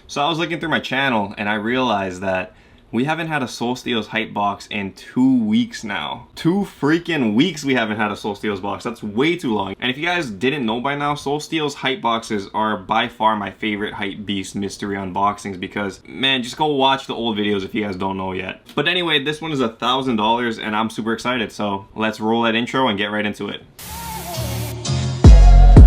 So I was looking through my channel and I realized that we haven't had a Soul Steals hype box in 2 weeks now. 2 freaking weeks we haven't had a Soul Steals box. That's way too long. And if you guys didn't know by now, Soul Steals hype boxes are by far my favorite Hypebeast mystery unboxings because, man, just go watch the old videos if you guys don't know yet. But anyway, this one is $1,000 and I'm super excited. So let's roll that intro and get right into it.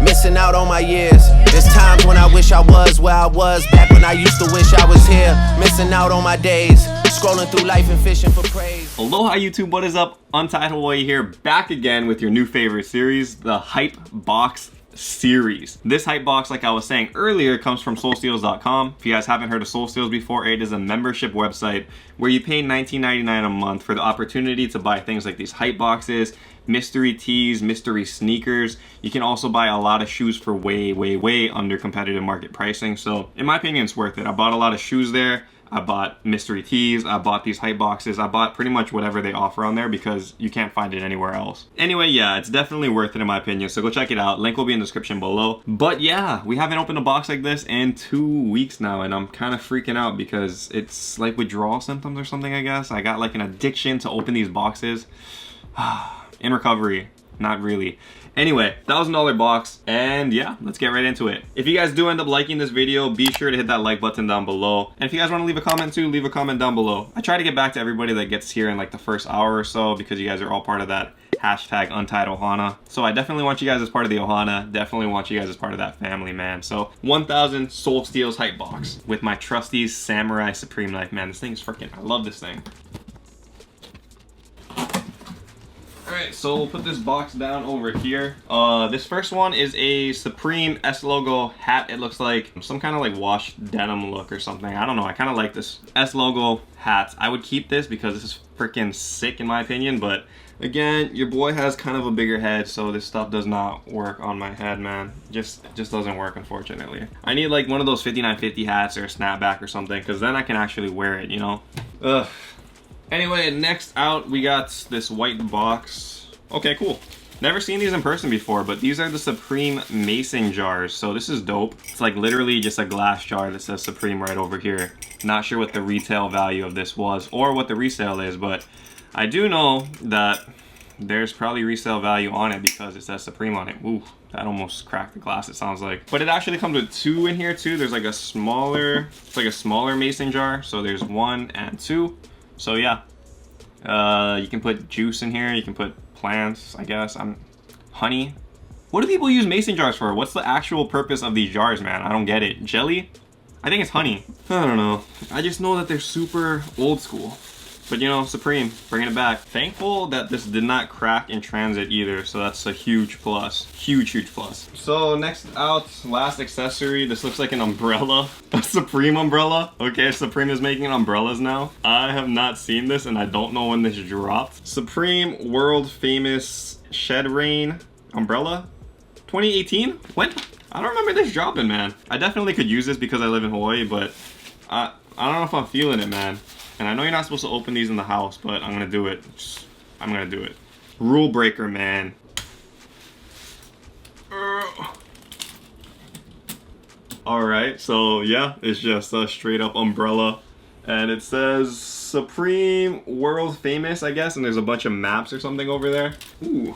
Missing out on my years. There's times when I wish I was where I was back when I used to wish I was here. Missing out on my days. Scrolling through life and fishing for praise. Aloha YouTube, what is up? Untitled Boy here, back again with your new favorite series, the Hype Box series. This hype box, like I was saying earlier, comes from soulsteals.com. If you guys haven't heard of Soul Steals before, it is a membership website where you pay $19.99 a month for the opportunity to buy things like these hype boxes, mystery tees, mystery sneakers. You can also buy a lot of shoes for way under competitive market pricing. So in my opinion, it's worth it. I bought a lot of shoes there. I bought mystery tees, I bought these hype boxes, I bought pretty much whatever they offer on there because you can't find it anywhere else. Anyway, yeah, it's definitely worth it in my opinion, so go check it out. Link will be in the description below. But yeah, we haven't opened a box like this in 2 weeks now, and I'm kind of freaking out because it's like withdrawal symptoms or something, I guess. I got like an addiction to open these boxes. In recovery, not really. Anyway, $1,000 box, and yeah, let's get right into it. If you guys do end up liking this video, be sure to hit that like button down below. And if you guys want to leave a comment too, leave a comment down below. I try to get back to everybody that gets here in like the first hour or so because you guys are all part of that hashtag Untitled Ohana. So I definitely want you guys as part of the Ohana. Definitely want you guys as part of that family, man. So 1,000 Soul Steals hype box with my trusty Samurai Supreme knife, man. This thing is freaking, I love this thing. Alright, so we'll put this box down over here. This first one is a Supreme S logo hat. It looks like some kind of like washed denim look or something. I don't know. I kind of like this S logo hat. I would keep this because this is freaking sick in my opinion. But again, your boy has kind of a bigger head, so this stuff does not work on my head, man. Just doesn't work, unfortunately. I need like one of those 5950 hats or a snapback or something because then I can actually wear it, you know? Ugh. Anyway, next out we got this white box. Okay, cool. Never seen these in person before, but these are the Supreme mason jars. So this is dope. It's like literally just a glass jar that says Supreme right over here. Not sure what the retail value of this was or what the resale is, but I do know that there's probably resale value on it because it says Supreme on it. Ooh, that almost cracked the glass, it sounds like. But it actually comes with 2 in here too. There's like a smaller, it's like a smaller mason jar. So there's 1 and 2. So yeah, you can put juice in here, you can put plants, I guess, honey. What do people use mason jars for? What's the actual purpose of these jars, man? I don't get it. Jelly? I think it's honey. I don't know. I just know that they're super old school. But you know, Supreme, bringing it back. Thankful that this did not crack in transit either, so that's a huge plus. Huge plus. So next out, last accessory. This looks like an umbrella. A Supreme umbrella. Okay, Supreme is making umbrellas now. I have not seen this and I don't know when this dropped. Supreme world famous Shed Rain umbrella. 2018? When? I don't remember this dropping, man. I definitely could use this because I live in Hawaii, but I don't know if I'm feeling it, man. And I know you're not supposed to open these in the house, but I'm gonna do it. I'm gonna do it. Rule breaker, man. Alright, so yeah, it's just a straight up umbrella. And it says Supreme World Famous, I guess, and there's a bunch of maps or something over there. Ooh.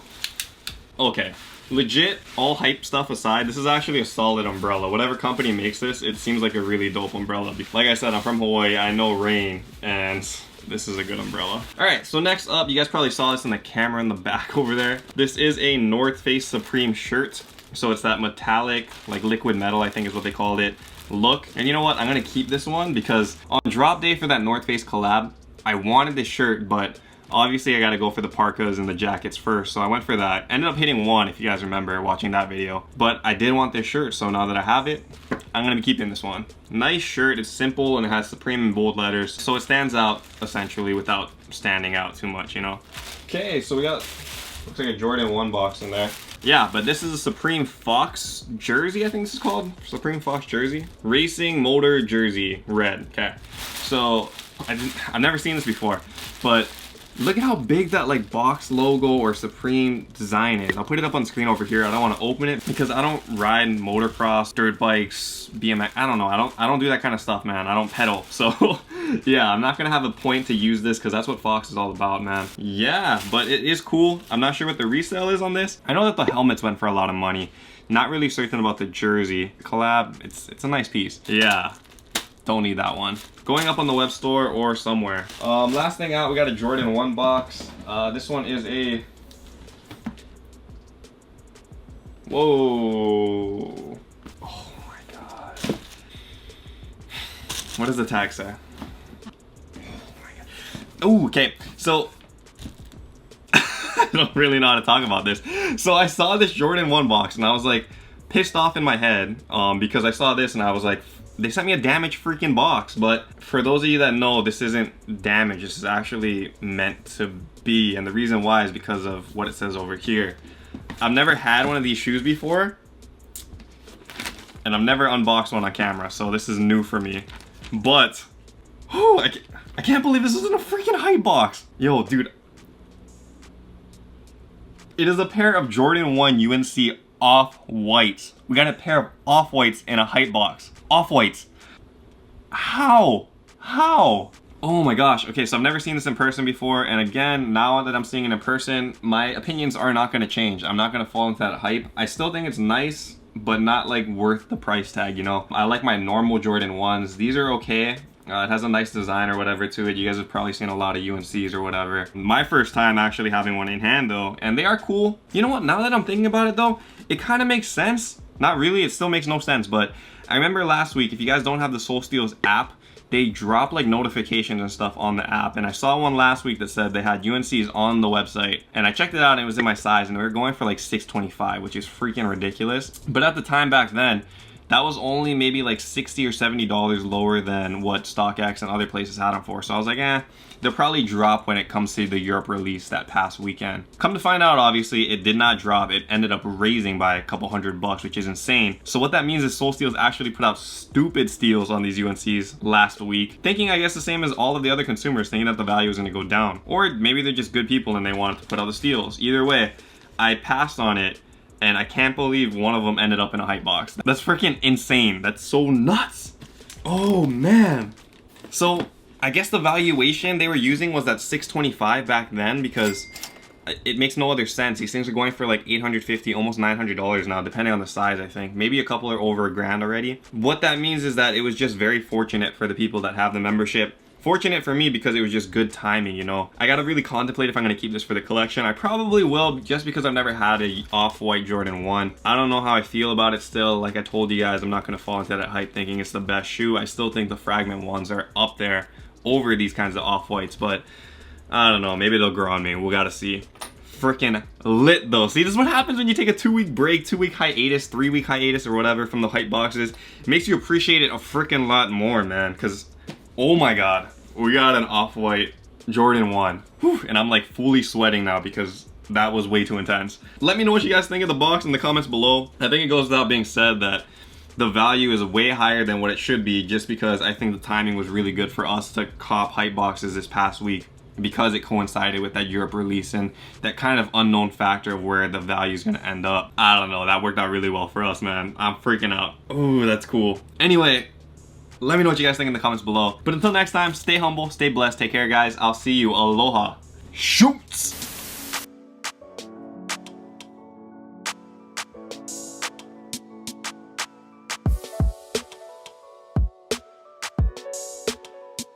Okay. Legit, all hype stuff aside, this is actually a solid umbrella. Whatever company makes this, it seems like a really dope umbrella. Like I said, I'm from Hawaii, I know rain, and this is a good umbrella. Alright, so next up, you guys probably saw this in the camera in the back over there. This is a North Face Supreme shirt. So it's that metallic, like liquid metal, I think is what they called it, look. And you know what, I'm gonna keep this one because on drop day for that North Face collab, I wanted this shirt, but obviously I gotta go for the parkas and the jackets first, so I went for that. Ended up hitting 1 if you guys remember watching that video. But I did want this shirt, so now that I have it, I'm gonna be keeping this one. Nice shirt, it's simple and it has Supreme in bold letters, so it stands out essentially without standing out too much, you know? Okay, so we got, looks like a Jordan 1 box in there. Yeah, but this is a Supreme Fox jersey, I think this is called. Supreme Fox jersey. Racing Motor jersey, red, okay. So, I've never seen this before, but Look at how big that like box logo or Supreme design is. I'll put it up on screen over here. I don't want to open it because I don't ride motocross, dirt bikes, BMX. I don't know. I don't do that kind of stuff, man. I don't pedal. So yeah, I'm not gonna have a point to use this because that's what Fox is all about, man. Yeah, but it is cool. I'm not sure what the resale is on this. I know that the helmets went for a lot of money. Not really certain about the jersey. Collab, it's a nice piece. Yeah. Don't need that one. Going up on the web store or somewhere. Last thing out, we got a Jordan 1 box. This one is a... Whoa. Oh my god. What does the tag say? Oh my god. Oh, okay. So... I don't really know how to talk about this. So I saw this Jordan 1 box and I was like pissed off in my head because I saw this and I was like, they sent me a damaged freaking box. But for those of you that know, this isn't damaged. This is actually meant to be. And the reason why is because of what it says over here. I've never had one of these shoes before. And I've never unboxed one on camera. So this is new for me. But, oh, I can't believe this isn't a freaking hype box. Yo, dude. It is a pair of Jordan 1 UNC off-whites. We got a pair of off-whites in a hype box. Off-whites. How? How? Oh my gosh. Okay, so I've never seen this in person before. And again, now that I'm seeing it in person, my opinions are not going to change. I'm not going to fall into that hype. I still think it's nice, but not like worth the price tag, you know? I like my normal Jordan 1s. These are okay. It has a nice design or whatever to it. You guys have probably seen a lot of UNCs or whatever. My first time actually having one in hand though, and they are cool. You know what, now that I'm thinking about it though, it kind of makes sense. Not really, it still makes no sense, but I remember last week, if you guys don't have the Soul Steals app, they drop like notifications and stuff on the app. And I saw one last week that said they had UNCs on the website. And I checked it out and it was in my size and they were going for like $625, which is freaking ridiculous. But at the time back then, that was only maybe like $60 or $70 lower than what StockX and other places had them for. So I was like, they'll probably drop when it comes to the Europe release that past weekend. Come to find out, obviously, it did not drop. It ended up raising by a couple $100, which is insane. So what that means is Soul Steals actually put out stupid steals on these UNCs last week, thinking, I guess, the same as all of the other consumers, thinking that the value was gonna go down. Or maybe they're just good people and they wanted to put out the steals. Either way, I passed on it. And I can't believe one of them ended up in a hype box. That's freaking insane. That's so nuts. Oh, man. So, I guess the valuation they were using was that $625 back then because it makes no other sense. These things are going for like $850, almost $900 now, depending on the size, I think. Maybe a couple are over $1,000 already. What that means is that it was just very fortunate for the people that have the membership. Fortunate for me because it was just good timing, you know. I gotta really contemplate if I'm gonna keep this for the collection. I probably will, just because I've never had a off-white Jordan 1. I don't know how I feel about it still. Like I told you guys, I'm not gonna fall into that hype thinking it's the best shoe. I still think the Fragment ones are up there over these kinds of off-whites, but I don't know, maybe they'll grow on me. We'll gotta see. Freaking lit though. See, this is what happens when you take a 2-week break, 2-week hiatus, 3-week hiatus or whatever from the hype boxes. It makes you appreciate it a freaking lot more, man, because oh my god, we got an off-white Jordan 1. Whew, and I'm like fully sweating now because that was way too intense. Let me know what you guys think of the box in the comments below. I think it goes without being said that the value is way higher than what it should be just because I think the timing was really good for us to cop hype boxes this past week because it coincided with that Europe release and that kind of unknown factor of where the value is going to end up. I don't know, that worked out really well for us, man. I'm freaking out. Ooh, that's cool. Anyway, let me know what you guys think in the comments below. But until next time, stay humble, stay blessed, take care, guys. I'll see you. Aloha. Shoots!